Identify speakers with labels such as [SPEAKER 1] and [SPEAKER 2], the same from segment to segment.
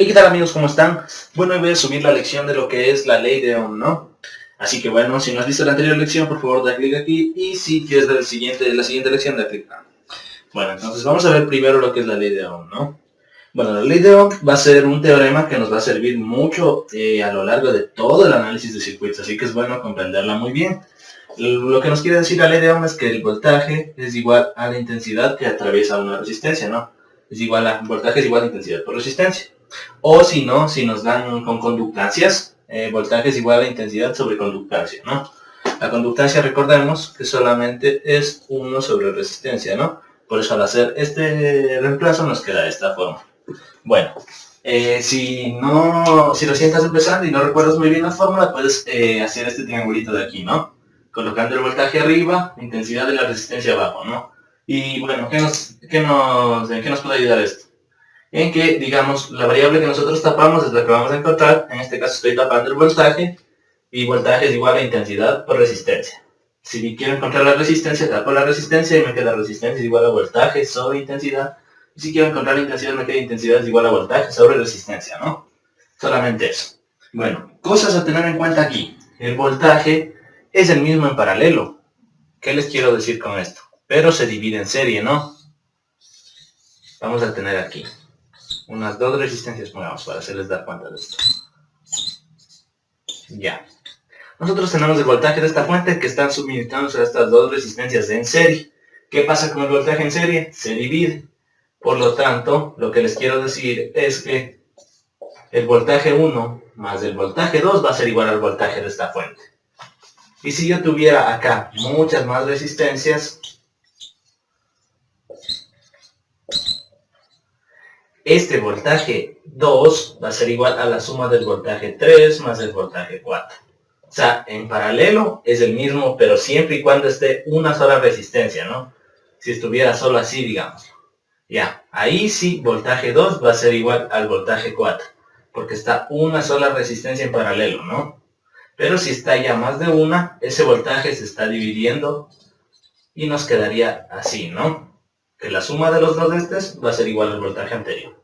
[SPEAKER 1] Hey, ¿qué tal amigos? ¿Cómo están? Bueno, hoy voy a subir la lección de lo que es la ley de Ohm, ¿no? Así que bueno, si no has visto la anterior lección, por favor da clic aquí, y si quieres ver la siguiente lección, da clic acá. Bueno, entonces vamos a ver primero lo que es la ley de Ohm, ¿no? Bueno, la ley de Ohm va a ser un teorema que nos va a servir mucho a lo largo de todo el análisis de circuitos, así que es bueno comprenderla muy bien. Lo que nos quiere decir la ley de Ohm es que el voltaje es igual a la intensidad que atraviesa una resistencia, ¿no? Voltaje es igual a intensidad por resistencia. O si no, si nos dan con conductancias, voltaje es igual a intensidad sobre conductancia, ¿no? La conductancia, recordemos que solamente es 1 sobre resistencia, ¿no? Por eso al hacer este reemplazo nos queda de esta forma. Bueno, si recién estás empezando y no recuerdas muy bien la fórmula, puedes hacer este triangulito de aquí, ¿no? Colocando el voltaje arriba, intensidad de la resistencia abajo, ¿no? Y bueno, ¿en qué nos puede ayudar esto? En que, digamos, la variable que nosotros tapamos es la que vamos a encontrar. En este caso estoy tapando el voltaje, y voltaje es igual a intensidad por resistencia. Si quiero encontrar la resistencia, tapo la resistencia y me queda resistencia es igual a voltaje sobre intensidad. Y si quiero encontrar la intensidad, me queda intensidad es igual a voltaje sobre resistencia, ¿no? Solamente eso. Bueno, cosas a tener en cuenta aquí. El voltaje es el mismo en paralelo. ¿Qué les quiero decir con esto? Pero se divide en serie, ¿no? Vamos a tener aquí unas dos resistencias, pongamos, para hacerles dar cuenta de esto. Ya. Nosotros tenemos el voltaje de esta fuente que están suministrándose a estas dos resistencias en serie. ¿Qué pasa con el voltaje en serie? Se divide. Por lo tanto, lo que les quiero decir es que el voltaje 1 más el voltaje 2 va a ser igual al voltaje de esta fuente. Y si yo tuviera acá muchas más resistencias, este voltaje 2 va a ser igual a la suma del voltaje 3 más el voltaje 4. O sea, en paralelo es el mismo, pero siempre y cuando esté una sola resistencia, ¿no? Si estuviera solo así, digamos. Ya, ahí sí, voltaje 2 va a ser igual al voltaje 4, porque está una sola resistencia en paralelo, ¿no? Pero si está ya más de una, ese voltaje se está dividiendo y nos quedaría así, ¿no? Que la suma de los dos de estos va a ser igual al voltaje anterior.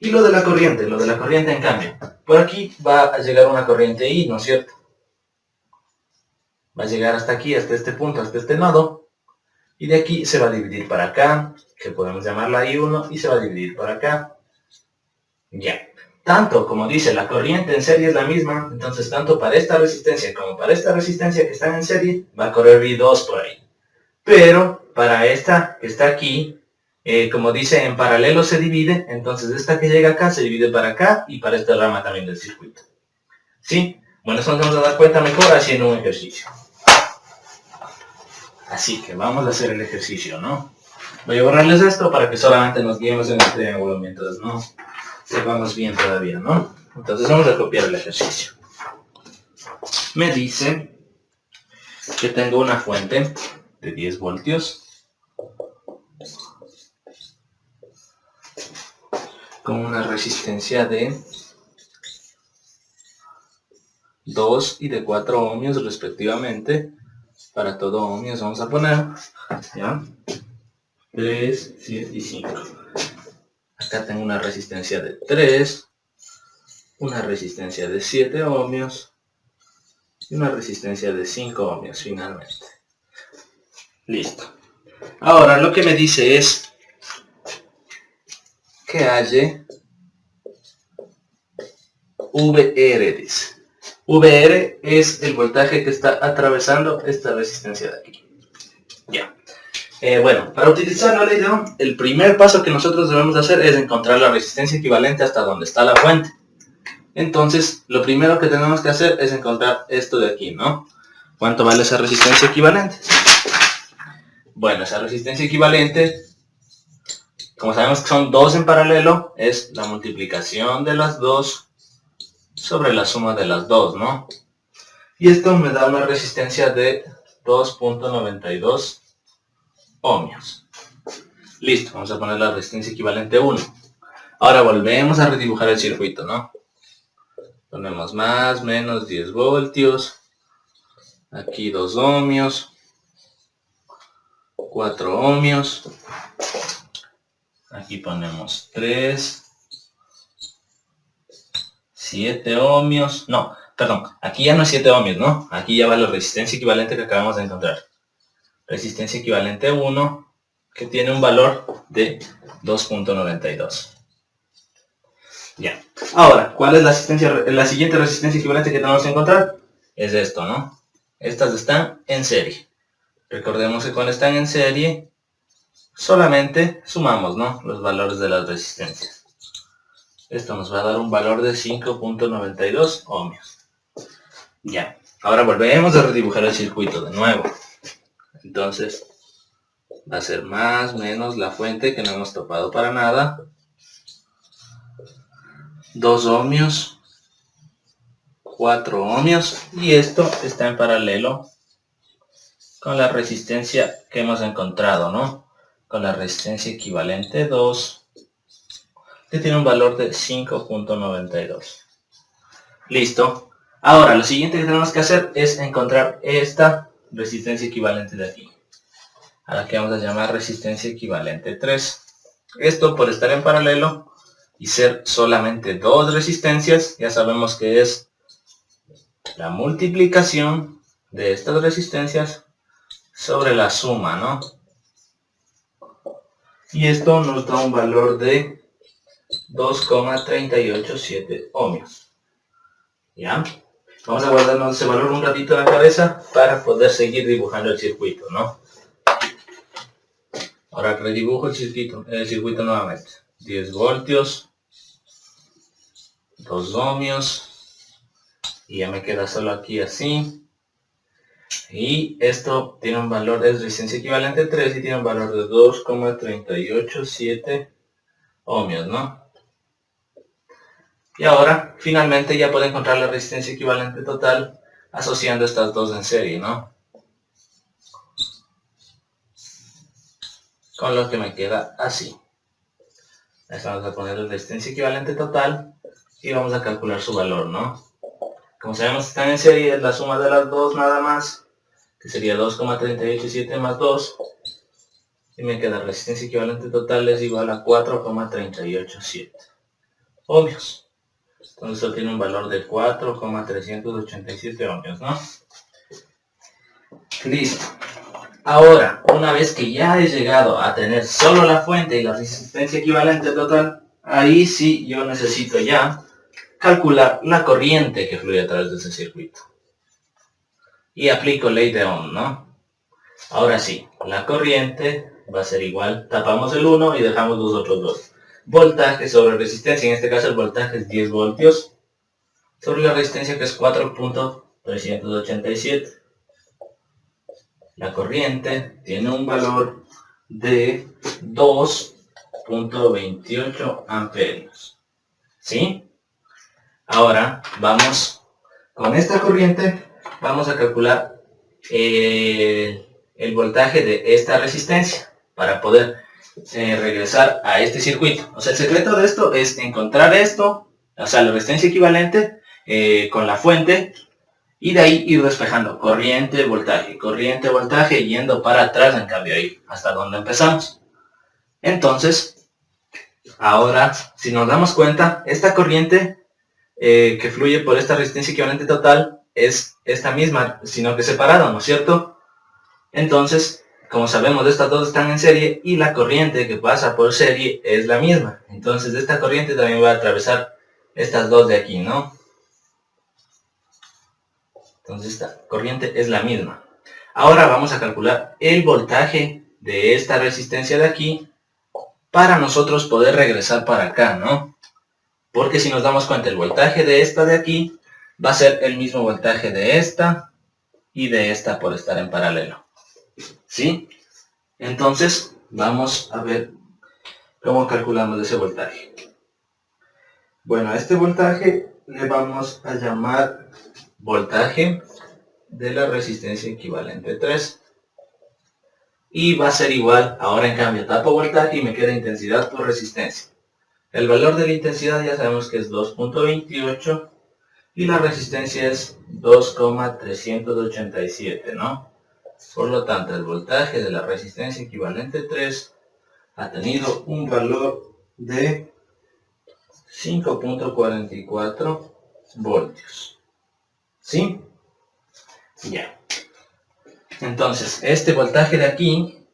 [SPEAKER 1] Y lo de la corriente en cambio, por aquí va a llegar una corriente I, ¿no es cierto? Va a llegar hasta aquí, hasta este punto, hasta este nodo, y de aquí se va a dividir para acá, que podemos llamarla I1, y se va a dividir para acá. Ya. Tanto como dice la corriente en serie es la misma, entonces tanto para esta resistencia como para esta resistencia que están en serie, va a correr I2 por ahí. Pero para esta que está aquí, como dice, en paralelo se divide, entonces esta que llega acá se divide para acá y para esta rama también del circuito. ¿Sí? Bueno, eso nos vamos a dar cuenta mejor haciendo un ejercicio. Así que vamos a hacer el ejercicio, ¿no? Voy a borrarles esto para que solamente nos guiemos en el triángulo mientras no sepamos bien todavía, ¿no? Entonces vamos a copiar el ejercicio. Me dice que tengo una fuente de 10 voltios con una resistencia de 2 y de 4 ohmios respectivamente. Para todo ohmios vamos a poner, ¿ya? 3, 7 y 5. Acá tengo una resistencia de 3, una resistencia de 7 ohmios y una resistencia de 5 ohmios finalmente. Listo. Ahora lo que me dice es que halle VR, dice. VR es el voltaje que está atravesando esta resistencia de aquí. Ya. Bueno, para utilizar la ley de Ohm, el primer paso que nosotros debemos hacer es encontrar la resistencia equivalente hasta donde está la fuente. Entonces, lo primero que tenemos que hacer es encontrar esto de aquí, ¿no? ¿Cuánto vale esa resistencia equivalente? Bueno, esa resistencia equivalente, como sabemos que son dos en paralelo, es la multiplicación de las dos sobre la suma de las dos, ¿no? Y esto me da una resistencia de 2.92 ohmios. Listo, vamos a poner la resistencia equivalente 1. Ahora volvemos a redibujar el circuito, ¿no? Ponemos más, menos 10 voltios. Aquí 2 ohmios. 4 ohmios. Aquí ponemos 3. 7 ohmios, no, perdón, aquí ya no es 7 ohmios, ¿no? Aquí ya va la resistencia equivalente que acabamos de encontrar. Resistencia equivalente 1, que tiene un valor de 2.92. Ya. Ahora, ¿cuál es la siguiente resistencia equivalente que tenemos que encontrar? Es esto, ¿no? Estas están en serie. Recordemos que cuando están en serie, solamente sumamos, ¿no?, los valores de las resistencias. Esto nos va a dar un valor de 5.92 ohmios. Ya. Ahora volvemos a redibujar el circuito de nuevo. Entonces, va a ser más o menos la fuente que no hemos topado para nada. 2 ohmios, 4 ohmios, y esto está en paralelo con la resistencia que hemos encontrado, ¿no? Con la resistencia equivalente 2, que tiene un valor de 5.92. Listo. Ahora, lo siguiente que tenemos que hacer es encontrar esta resistencia equivalente de aquí, a la que vamos a llamar resistencia equivalente 3. Esto, por estar en paralelo y ser solamente dos resistencias, ya sabemos que es la multiplicación de estas resistencias sobre la suma, ¿no? Y esto nos da un valor de 2,387 ohmios. ¿Ya? Vamos a guardarnos ese valor un ratito en la cabeza para poder seguir dibujando el circuito, ¿no? Ahora redibujo el circuito nuevamente. 10 voltios, 2 ohmios, y ya me queda solo aquí así. Y esto tiene un valor de resistencia equivalente 3 y tiene un valor de 2,387 ohmios, ¿no? Y ahora, finalmente, ya puedo encontrar la resistencia equivalente total asociando estas dos en serie, ¿no? Con lo que me queda así. Vamos a poner la resistencia equivalente total y vamos a calcular su valor, ¿no? Como sabemos que están en serie, es la suma de las dos nada más, que sería 2,387 más 2. Y me queda resistencia equivalente total es igual a 4,387 ohmios. Entonces esto tiene un valor de 4,387 ohmios, ¿no? Listo. Ahora, una vez que ya he llegado a tener solo la fuente y la resistencia equivalente total, ahí sí yo necesito ya calcular la corriente que fluye a través de ese circuito. Y aplico ley de Ohm, ¿no? Ahora sí, la corriente va a ser igual, tapamos el 1 y dejamos los otros dos. Voltaje sobre resistencia, en este caso el voltaje es 10 voltios, sobre la resistencia que es 4.387. La corriente tiene un valor de 2.28 amperios. ¿Sí? Ahora vamos, con esta corriente, vamos a calcular el voltaje de esta resistencia para poder regresar a este circuito. O sea, el secreto de esto es encontrar esto, o sea, la resistencia equivalente con la fuente, y de ahí ir despejando corriente, voltaje, yendo para atrás en cambio ahí, hasta donde empezamos. Entonces, ahora, si nos damos cuenta, esta corriente que fluye por esta resistencia equivalente total es esta misma, sino que separada, ¿no es cierto? Entonces, como sabemos, estas dos están en serie y la corriente que pasa por serie es la misma. Entonces, esta corriente también va a atravesar estas dos de aquí, ¿no? Entonces esta corriente es la misma. Ahora vamos a calcular el voltaje de esta resistencia de aquí para nosotros poder regresar para acá, ¿no? Porque si nos damos cuenta, el voltaje de esta de aquí va a ser el mismo voltaje de esta y de esta por estar en paralelo. ¿Sí? Entonces vamos a ver cómo calculamos ese voltaje. Bueno, a este voltaje le vamos a llamar voltaje de la resistencia equivalente 3. Y va a ser igual, ahora en cambio tapo voltaje y me queda intensidad por resistencia. El valor de la intensidad ya sabemos que es 2.28 y la resistencia es 2,387, ¿no? Por lo tanto, el voltaje de la resistencia equivalente 3 ha tenido un valor de 5.44 voltios. ¿Sí? Ya. Entonces, este voltaje de aquí,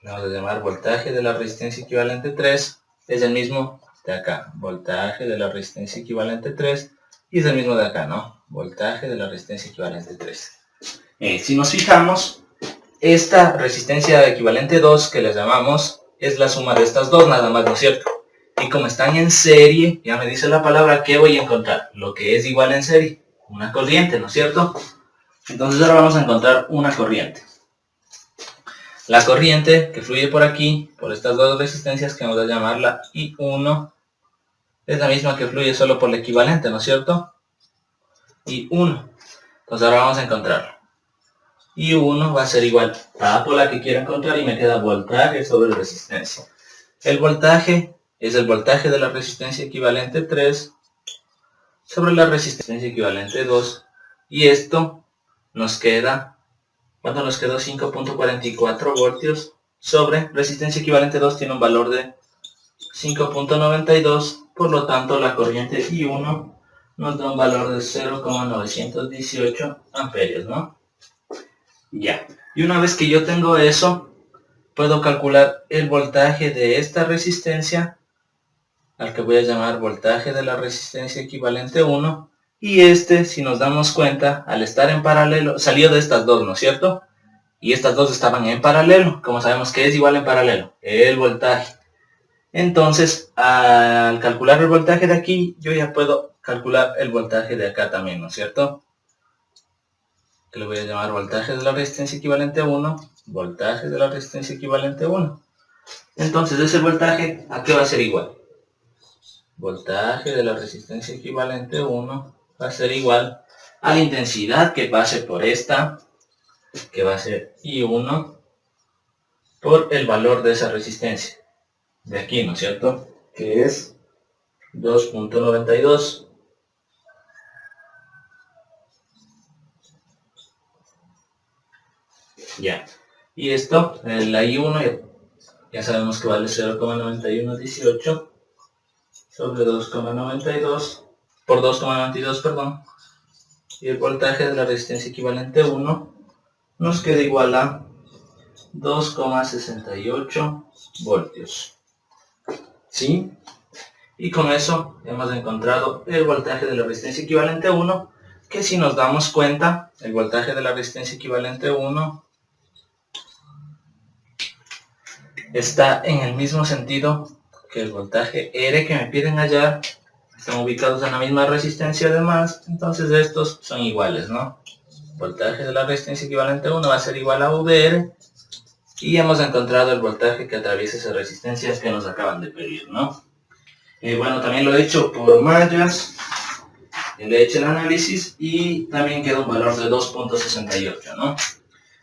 [SPEAKER 1] le vamos a llamar voltaje de la resistencia equivalente 3, es el mismo de acá. Voltaje de la resistencia equivalente 3, y es el mismo de acá, ¿no? Voltaje de la resistencia equivalente 3. Si nos fijamos, esta resistencia equivalente 2 que les llamamos, es la suma de estas dos nada más, ¿no es cierto? Y como están en serie, ya me dice la palabra que voy a encontrar. Lo que es igual en serie, una corriente, ¿no es cierto? Entonces ahora vamos a encontrar una corriente. La corriente que fluye por aquí, por estas dos resistencias, que vamos a llamarla I1, es la misma que fluye solo por la equivalente, ¿no es cierto? I1. Entonces ahora vamos a encontrarlo. I1 va a ser igual, tapo la que quiero encontrar y me queda voltaje sobre resistencia. El voltaje es el voltaje de la resistencia equivalente 3 sobre la resistencia equivalente 2. Y esto nos queda, ¿cuánto nos quedó? 5.44 voltios sobre resistencia equivalente 2 tiene un valor de 5.92. Por lo tanto, la corriente I1 nos da un valor de 0,918 amperios, ¿no? Ya. Y una vez que yo tengo eso, puedo calcular el voltaje de esta resistencia, al que voy a llamar voltaje de la resistencia equivalente 1, y este, si nos damos cuenta, al estar en paralelo, salió de estas dos, ¿no es cierto? Y estas dos estaban en paralelo. Como sabemos que es igual en paralelo, el voltaje. Entonces, al calcular el voltaje de aquí, yo ya puedo calcular el voltaje de acá también, ¿no es cierto? Que le voy a llamar voltaje de la resistencia equivalente 1, voltaje de la resistencia equivalente 1. Entonces, ese voltaje, ¿a qué va a ser igual? Voltaje de la resistencia equivalente 1 va a ser igual a la intensidad que pase por esta, que va a ser I1, por el valor de esa resistencia. De aquí, ¿no es cierto? Que es 2.92. Ya. Y esto, la I1, ya sabemos que vale 0,9118 sobre 2,92 por 2,92, perdón. Y el voltaje de la resistencia equivalente 1 nos queda igual a 2,68 voltios. ¿Sí? Y con eso hemos encontrado el voltaje de la resistencia equivalente 1, que si nos damos cuenta, el voltaje de la resistencia equivalente 1 está en el mismo sentido que el voltaje R que me piden hallar. Están ubicados en la misma resistencia además, entonces estos son iguales, ¿no? Voltaje de la resistencia equivalente 1 va a ser igual a VR, y hemos encontrado el voltaje que atraviesa esa resistencia que nos acaban de pedir, ¿no? Bueno, también lo he hecho por mallas, le he hecho el análisis y también queda un valor de 2.68, ¿no?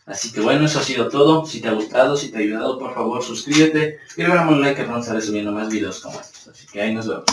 [SPEAKER 1] Así que bueno, eso ha sido todo. Si te ha gustado, si te ha ayudado, por favor suscríbete y regálame un like, que vamos a estar subiendo más videos como estos. Así que ahí nos vemos.